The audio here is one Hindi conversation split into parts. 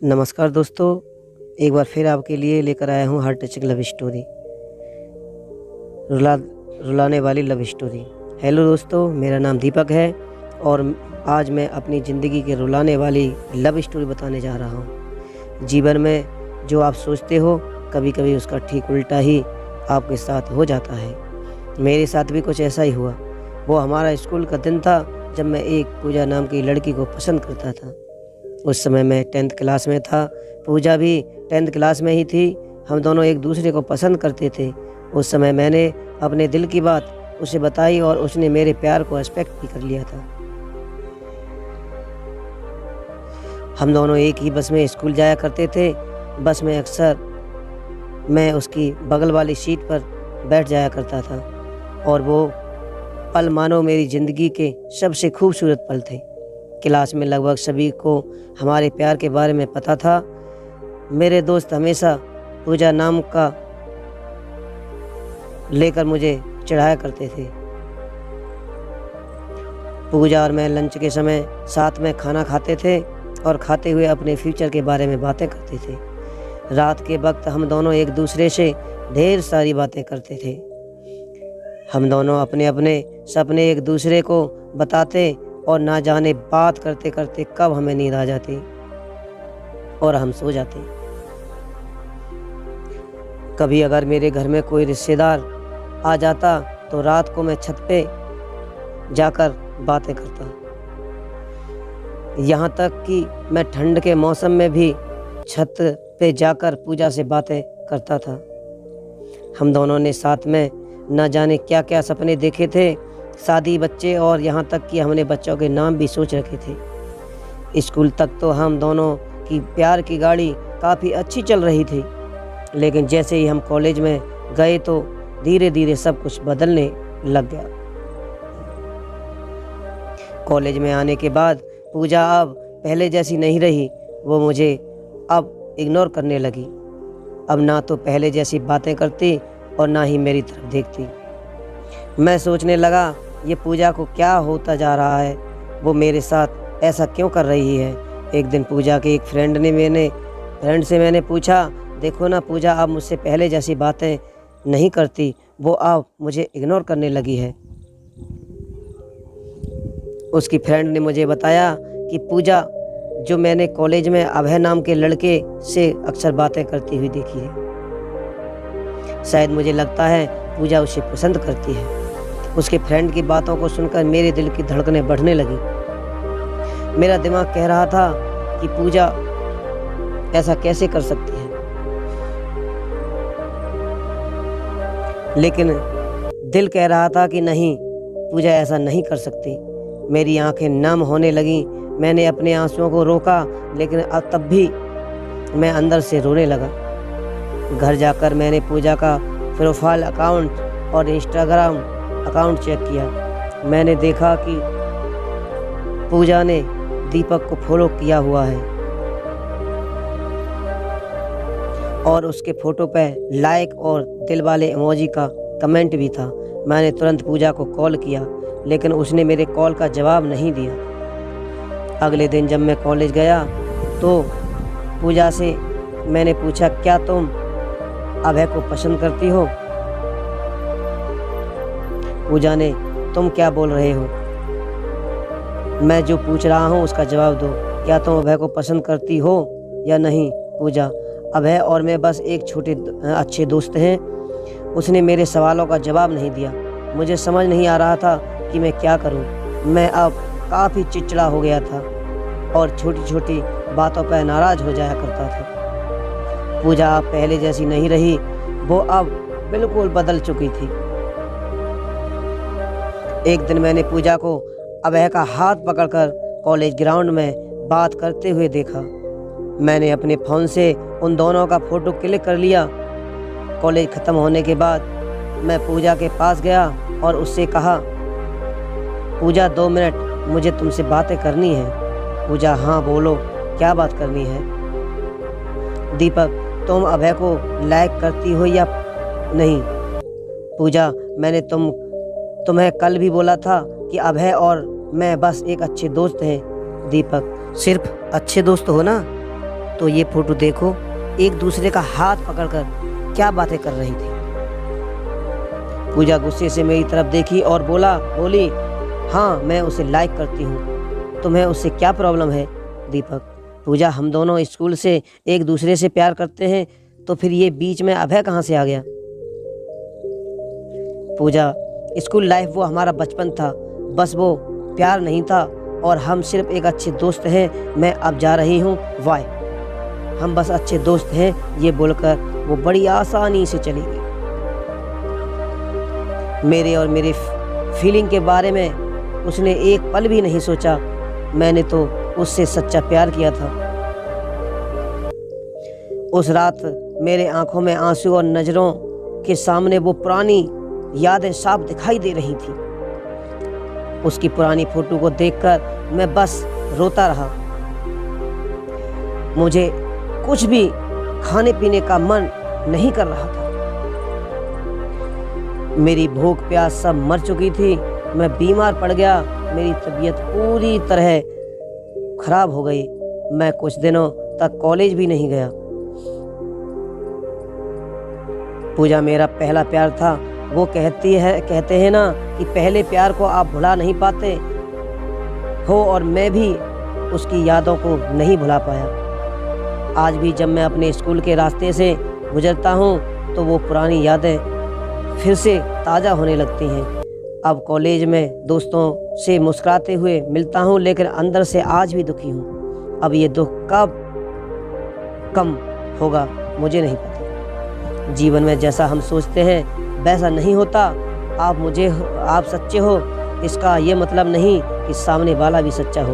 नमस्कार दोस्तों, एक बार फिर आपके लिए लेकर आया हूँ हार्ट टचिंग लव स्टोरी, रुला रुलाने वाली लव स्टोरी। हेलो दोस्तों, मेरा नाम दीपक है और आज मैं अपनी ज़िंदगी की रुलाने वाली लव स्टोरी बताने जा रहा हूँ। जीवन में जो आप सोचते हो कभी कभी उसका ठीक उल्टा ही आपके साथ हो जाता है। मेरे साथ भी कुछ ऐसा ही हुआ। वो हमारा स्कूल का दिन था जब मैं एक पूजा नाम की लड़की को पसंद करता था। उस समय मैं 10th क्लास में था, पूजा भी 10th क्लास में ही थी। हम दोनों एक दूसरे को पसंद करते थे। उस समय मैंने अपने दिल की बात उसे बताई और उसने मेरे प्यार को एक्सपेक्ट भी कर लिया था। हम दोनों एक ही बस में स्कूल जाया करते थे। बस में अक्सर मैं उसकी बगल वाली सीट पर बैठ जाया करता था और वो पल मानो मेरी ज़िंदगी के सबसे खूबसूरत पल थे। क्लास में लगभग सभी को हमारे प्यार के बारे में पता था। मेरे दोस्त हमेशा पूजा नाम का लेकर मुझे चिढ़ाया करते थे। पूजा और मैं लंच के समय साथ में खाना खाते थे और खाते हुए अपने फ्यूचर के बारे में बातें करते थे। रात के वक्त हम दोनों एक दूसरे से ढेर सारी बातें करते थे। हम दोनों अपने अपने सपने एक दूसरे को बताते और ना जाने बात करते करते कब हमें नींद आ जाती और हम सो जाते। कभी अगर मेरे घर में कोई रिश्तेदार आ जाता तो रात को मैं छत पे जाकर बातें करता। यहाँ तक कि मैं ठंड के मौसम में भी छत पे जाकर पूजा से बातें करता था। हम दोनों ने साथ में न जाने क्या क्या सपने देखे थे, शादी, बच्चे और यहाँ तक कि हमने बच्चों के नाम भी सोच रखे थे। स्कूल तक तो हम दोनों की प्यार की गाड़ी काफ़ी अच्छी चल रही थी, लेकिन जैसे ही हम कॉलेज में गए तो धीरे धीरे सब कुछ बदलने लग गया। कॉलेज में आने के बाद पूजा अब पहले जैसी नहीं रही। वो मुझे अब इग्नोर करने लगी। अब ना तो पहले जैसी बातें करती और ना ही मेरी तरफ देखती। मैं सोचने लगा, ये पूजा को क्या होता जा रहा है, वो मेरे साथ ऐसा क्यों कर रही है। एक दिन पूजा के एक फ्रेंड से मैंने पूछा, देखो ना पूजा अब मुझसे पहले जैसी बातें नहीं करती, वो अब मुझे इग्नोर करने लगी है। उसकी फ्रेंड ने मुझे बताया कि पूजा जो मैंने कॉलेज में अभय नाम के लड़के से अक्सर बातें करती हुई देखी है। शायद मुझे लगता है पूजा उसे पसंद करती है। उसके फ्रेंड की बातों को सुनकर मेरे दिल की धड़कनें बढ़ने लगी। मेरा दिमाग कह रहा था कि पूजा ऐसा कैसे कर सकती है, लेकिन दिल कह रहा था कि नहीं, पूजा ऐसा नहीं कर सकती। मेरी आंखें नम होने लगीं। मैंने अपने आंसुओं को रोका, लेकिन अब तब भी मैं अंदर से रोने लगा। घर जाकर मैंने पूजा का प्रोफाइल अकाउंट और इंस्टाग्राम अकाउंट चेक किया। मैंने देखा कि पूजा ने दीपक को फॉलो किया हुआ है और उसके फ़ोटो पे लाइक और दिल वाले इमोजी का कमेंट भी था। मैंने तुरंत पूजा को कॉल किया, लेकिन उसने मेरे कॉल का जवाब नहीं दिया। अगले दिन जब मैं कॉलेज गया तो पूजा से मैंने पूछा, क्या तुम अभय को पसंद करती हो? पूजा ने, तुम क्या बोल रहे हो? मैं जो पूछ रहा हूँ उसका जवाब दो। क्या तुम अभय को पसंद करती हो या नहीं? पूजा, अभय और मैं बस एक छोटे अच्छे दोस्त हैं। उसने मेरे सवालों का जवाब नहीं दिया। मुझे समझ नहीं आ रहा था कि मैं क्या करूं। मैं अब काफ़ी चिड़चिड़ा हो गया था और छोटी छोटी बातों पर नाराज़ हो जाया करता था। पूजा अब पहले जैसी नहीं रही, वो अब बिल्कुल बदल चुकी थी। एक दिन मैंने पूजा को अभय का हाथ पकड़कर कॉलेज ग्राउंड में बात करते हुए देखा। मैंने अपने फ़ोन से उन दोनों का फ़ोटो क्लिक कर लिया। कॉलेज ख़त्म होने के बाद मैं पूजा के पास गया और उससे कहा, पूजा 2 मिनट मुझे तुमसे बातें करनी है। पूजा, हाँ बोलो, क्या बात करनी है? दीपक, तुम अभय को लाइक करती हो या नहीं? पूजा, मैंने तुम्हें कल भी बोला था कि अभय और मैं बस एक अच्छे दोस्त हैं। दीपक, सिर्फ अच्छे दोस्त हो ना? तो ये फोटो देखो, एक दूसरे का हाथ पकड़कर क्या बातें कर रही थी। पूजा गुस्से से मेरी तरफ देखी और बोली, हाँ मैं उसे लाइक करती हूँ, तुम्हें उससे क्या प्रॉब्लम है? दीपक, पूजा हम दोनों स्कूल से एक दूसरे से प्यार करते हैं, तो फिर ये बीच में अभय कहाँ से आ गया? पूजा, स्कूल लाइफ वो हमारा बचपन था, बस वो प्यार नहीं था और हम सिर्फ एक अच्छे दोस्त हैं। मैं अब जा रही हूँ, वाई। हम बस अच्छे दोस्त हैं, ये बोलकर वो बड़ी आसानी से चली गई। मेरे और मेरी फीलिंग के बारे में उसने एक पल भी नहीं सोचा। मैंने तो उससे सच्चा प्यार किया था। उस रात मेरे आंखों में आंसू और नज़रों के सामने वो पुरानी यादें साफ दिखाई दे रही थी। उसकी पुरानी फोटो को देखकर मैं बस रोता रहा। मुझे कुछ भी खाने पीने का मन नहीं कर रहा था। मेरी भूख प्यास सब मर चुकी थी। मैं बीमार पड़ गया। मेरी तबीयत पूरी तरह खराब हो गई। मैं कुछ दिनों तक कॉलेज भी नहीं गया। पूजा मेरा पहला प्यार था। वो कहते हैं ना कि पहले प्यार को आप भुला नहीं पाते हो, और मैं भी उसकी यादों को नहीं भुला पाया। आज भी जब मैं अपने स्कूल के रास्ते से गुजरता हूँ तो वो पुरानी यादें फिर से ताज़ा होने लगती हैं। अब कॉलेज में दोस्तों से मुस्कुराते हुए मिलता हूँ, लेकिन अंदर से आज भी दुखी हूँ। अब ये दुख कब कम होगा मुझे नहीं पता। जीवन में जैसा हम सोचते हैं वैसा नहीं होता। आप सच्चे हो, इसका ये मतलब नहीं कि सामने वाला भी सच्चा हो।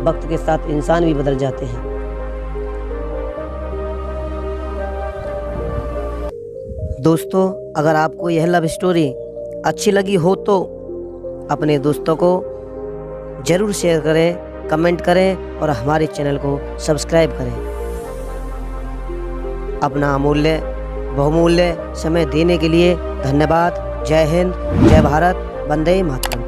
वक्त के साथ इंसान भी बदल जाते हैं। दोस्तों, अगर आपको यह लव स्टोरी अच्छी लगी हो तो अपने दोस्तों को ज़रूर शेयर करें, कमेंट करें और हमारे चैनल को सब्सक्राइब करें। अपना अमूल्य बहुमूल्य समय देने के लिए धन्यवाद। जय हिंद, जय भारत, वंदे मातरम।